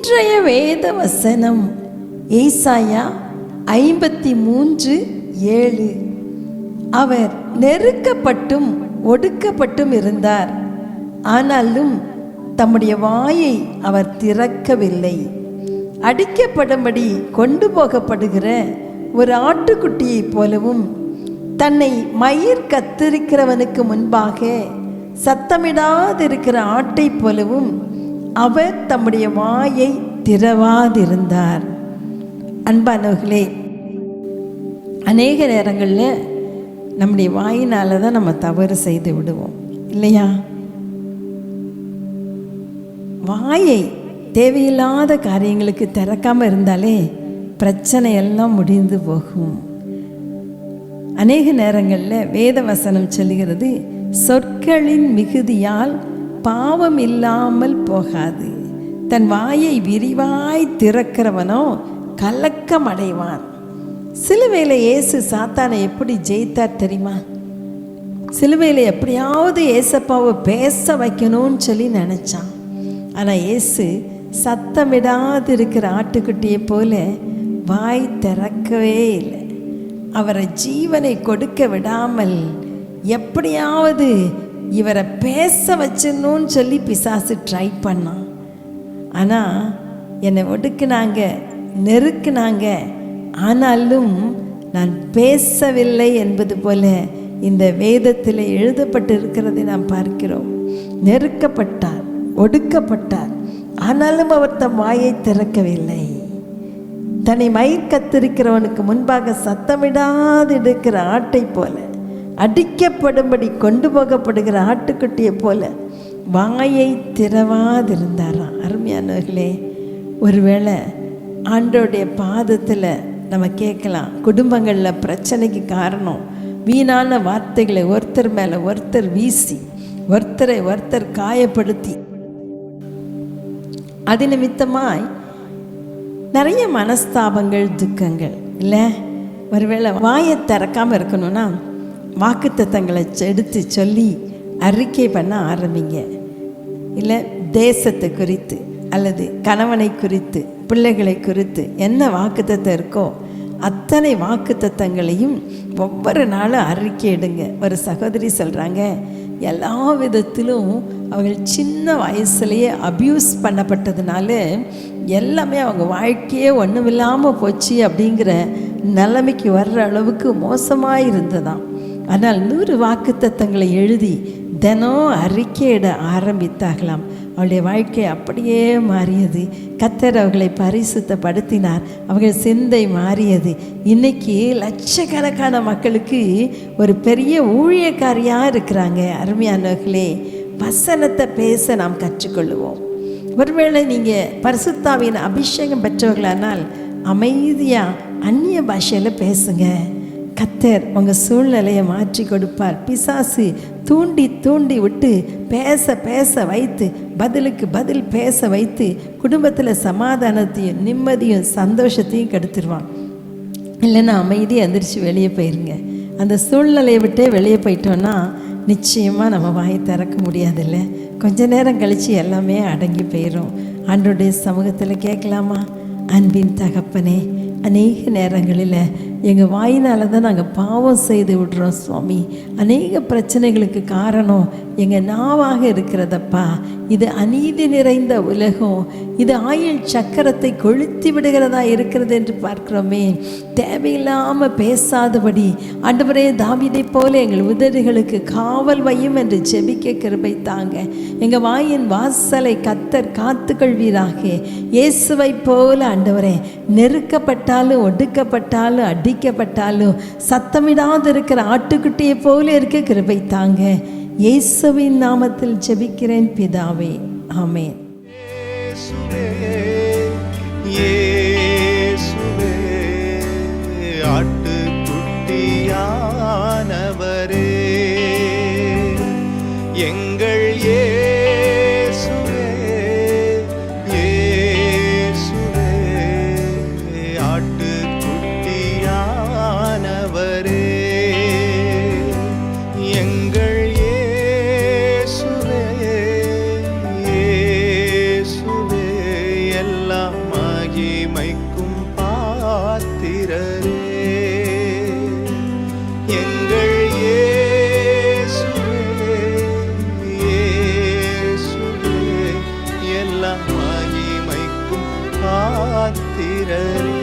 இன்றைய வேத வசனம் ஏசாயா 53:7. அவர் நெருக்கப்பட்டும் ஒடுக்கப்பட்டும் இருந்தார், ஆனாலும் தம்முடைய வாயை அவர் திறக்கவில்லை. அடிக்கப்படும்படி கொண்டு போகப்படுகிற ஒரு ஆட்டுக்குட்டியைப் போலவும், தன்னை மயிர் கத்திருக்கிறவனுக்கு முன்பாக சத்தமிடாதிருக்கிற ஆட்டை போலவும் அவர் தம்முடைய வாயை திறவாதிருந்தார். அன்பானவர்களே, அநேக நேரங்களில் நம்முடைய வாயினால தான் நம்ம தவறு செய்து விடுவோம் இல்லையா? வாயை தேவையில்லாத காரியங்களுக்கு திறக்காமல் இருந்தாலே பிரச்சனை எல்லாம் முடிந்து போகும். அநேக நேரங்களில் வேத வசனம் சொல்லுகிறது, சொற்களின் மிகுதியால் பாவம் இல்லாமல் போகாது, தன் வாயை விரிவாய் திறக்கிறவனோ கலக்கம் அடைவான். சிலுவையில் இயேசு சாத்தானை எப்படி ஜெயித்தார் தெரியுமா? சிலுவையில் எப்படியாவது ஏசப்பாவை பேச வைக்கணும்னு சொல்லி நினச்சான். ஆனால் இயேசு சத்தமிடாது இருக்கிற ஆட்டுக்குட்டியை போல வாய் திறக்கவே இல்லை. அவரை ஜீவனை கொடுக்க விடாமல் எப்படியாவது இவரை பேச வச்சிடணும்னு சொல்லி பிசாசு ட்ரை பண்ணான். ஆனால் என்னை ஒடுக்குனாங்க, நெருக்குனாங்க, ஆனாலும் நான் பேசவில்லை என்பது போல இந்த வேதத்தில் எழுதப்பட்டு இருக்கிறதை நாம் பார்க்கிறோம். நெருக்கப்பட்டார், ஒடுக்கப்பட்டார், ஆனாலும் அவர் தம் வாயை திறக்கவில்லை. தன்னை மயிர் கத்திருக்கிறவனுக்கு முன்பாக சத்தமிடாது இருக்கிற ஆட்டை போல, அடிக்கப்படும்படி கொண்டு போகப்படுகிற ஆட்டுக்குட்டியை போல வாயை திறவாதிருந்தாராம். அருமையானவர்களே, ஒருவேளை ஆண்டோடைய பாதத்தில் நம்ம கேட்கலாம், குடும்பங்களில் பிரச்சனைக்கு காரணம் வீணான வார்த்தைகளை ஒருத்தர் மேலே ஒருத்தர் வீசி, ஒருத்தரை ஒருத்தர் காயப்படுத்தி, அது நிமித்தமாய் நிறைய மனஸ்தாபங்கள், துக்கங்கள் இல்லை? ஒருவேளை வாயை திறக்காமல் இருக்கணும்னா வாக்குத்தத்தங்களை எடுத்து சொல்லி அறிக்கை பண்ண ஆரம்பிங்க. இல்லை, தேசத்தை குறித்து அல்லது கணவனை குறித்து, பிள்ளைகளை குறித்து என்ன வாக்குத்தத்தம் இருக்கோ அத்தனை வாக்குத்தத்தங்களையும் ஒவ்வொரு நாளும் அறிக்கை எடுங்க. ஒரு சகோதரி சொல்கிறாங்க, எல்லா விதத்திலும் அவர்கள் சின்ன வயசுலேயே அப்யூஸ் பண்ணப்பட்டதுனால எல்லாமே அவங்க வாழ்க்கையே ஒன்றுமில்லாமல் போச்சு அப்படிங்கிற நிலைமைக்கு வர்ற அளவுக்கு மோசமாக இருந்ததாம். ஆனால் 100 வாக்குத்தத்தங்களை எழுதி தினம் அறிக்கையிட ஆரம்பித்தாகலாம். அவளுடைய வாழ்க்கை அப்படியே மாறியது. கர்த்தர் அவர்களை பரிசுத்தப்படுத்தினார். அவர்கள் சிந்தை மாறியது. இன்னைக்கு லட்சக்கணக்கான மக்களுக்கு ஒரு பெரிய ஊழியக்காரியாக இருக்கிறாங்க. அருமையானவர்களே, வசனத்தை பேச நாம் கற்றுக்கொள்ளுவோம். ஒருவேளை நீங்கள் பரிசுத்தாவின் அபிஷேகம் பெற்றவர்களானால் அமைதியாக அந்நிய பாஷையில் பேசுங்க. கர்த்தர் உங்கள் சூழ்நிலையை மாற்றி கொடுப்பார். பிசாசு தூண்டி தூண்டி விட்டு பேச பேச வைத்து, பதிலுக்கு பதில் பேச வைத்து குடும்பத்தில் சமாதானத்தையும் நிம்மதியும் சந்தோஷத்தையும் கெடுத்துருவான். இல்லைன்னா அமைதியாக எந்திரிச்சு வெளியே போயிருங்க. அந்த சூழ்நிலையை விட்டே வெளியே போயிட்டோன்னா நிச்சயமாக நம்ம வாயை திறக்க முடியாதில்ல. கொஞ்ச நேரம் கழித்து எல்லாமே அடங்கி போயிடும். ஆண்டவருடைய சமூகத்தில் கேட்கலாமா? அன்பின் தகப்பனே, அநேக நேரங்களில் எங்கள் வாயினால் தான் நாங்கள் பாவம் செய்து விடுறோம் சுவாமி. அநேக பிரச்சனைகளுக்கு காரணம் எங்கள் நாவாக இருக்கிறதப்பா. இது அநீதி நிறைந்த உலகம், இது ஆயுள் சக்கரத்தை கொளுத்தி விடுகிறதா இருக்கிறது என்று பார்க்கிறோமே. தேவையில்லாமல் பேசாதபடி ஆண்டவரே, தாவீதை போல எங்கள் உதடுகளுக்கு காவல் வையும் என்று ஜெபிக்க கிருபை தாங்க. எங்கள் வாயின் வாசலை கர்த்தர் காத்துக்கொள்வீராக. இயேசுவை போல ஆண்டவரே, நெருக்கப்பட்டாலும் ஒடுக்கப்பட்டாலும் அடிக்கப்பட்டாலும் சத்தமிடாது இருக்கிற ஆட்டுக்குட்டியை போல இருக்க கிருபை தாங்க. இயேசுவின் நாமத்தில் ஜெபிக்கிறேன் பிதாவே, ஆமென். ஆட்டுக்குட்டியானவரே, எங்கள் இயேசுவே, இயேசுவே, ஆட்டுக்குட்டியானவரே, எங்கள் இயேசுவே, இயேசுவே, எல்லா எங்கள் இயேசுவே, இயேசுவே, எல்லா மகிமைக்கும் பாத்திரரே.